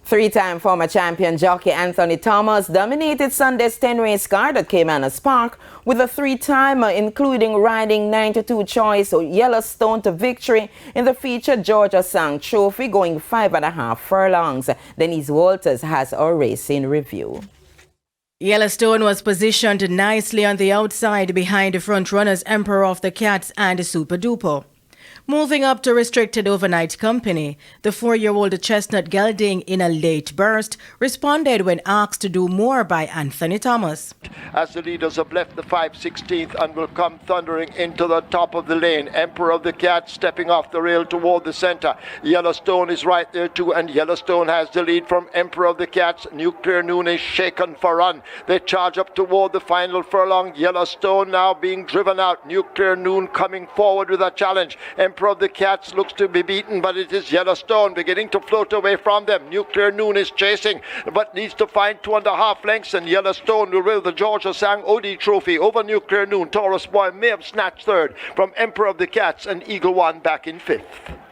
Three-time former champion jockey Anthony Thomas dominated Sunday's 10-race card at Caymanas Park with a three-timer, including riding 92 Choice Yellowstone to victory in the featured Georgia Sang Trophy, going 5.5 furlongs. Denise Walters has our race in review. Yellowstone was positioned nicely on the outside behind the front runners Emperor of the Cats and Super Duper. Moving up to restricted overnight company, the 4-year-old chestnut gelding in a late burst responded when asked to do more by Anthony Thomas. As the leaders have left the 5/16th and will come thundering into the top of the lane. Emperor of the Cats stepping off the rail toward the center. Yellowstone is right there too, and Yellowstone has the lead from Emperor of the Cats. Nuclear Noon is shaken for run. They charge up toward the final furlong. Yellowstone now being driven out. Nuclear Noon coming forward with a challenge. Emperor of the Cats looks to be beaten, but it is Yellowstone beginning to float away from them. Nuclear Noon is chasing, but needs to find 2.5 lengths, and Yellowstone will win the Georgia Sang OD Trophy over Nuclear Noon. Taurus Boy may have snatched third from Emperor of the Cats, and Eagle One back in fifth.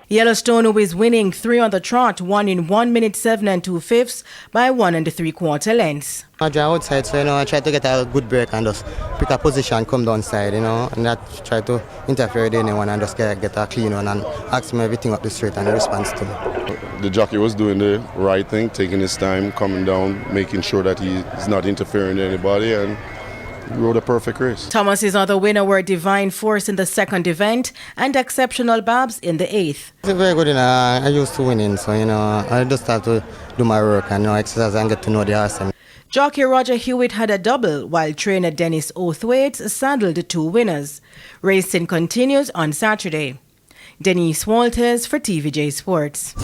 Yellowstone, who is winning 3 on the trot, won in 1 minute 7 2/5 by 1 3/4 lengths. I drive outside, so I try to get a good break and just pick a position, come downside, and not try to interfere with anyone and just get a clean one and ask him everything up the straight and the response to me. The jockey was doing the right thing, taking his time, coming down, making sure that he's not interfering with anybody, and he rode a perfect race. Thomas's other winner were Divine Force in the second event and Exceptional Babs in the 8th. It's very good, I used to winning, so I just have to do my work and exercise and get to know the horse. Jockey Roger Hewitt had a double, while trainer Dennis Oathwaite saddled the 2 winners. Racing continues on Saturday. Denise Walters for TVJ Sports.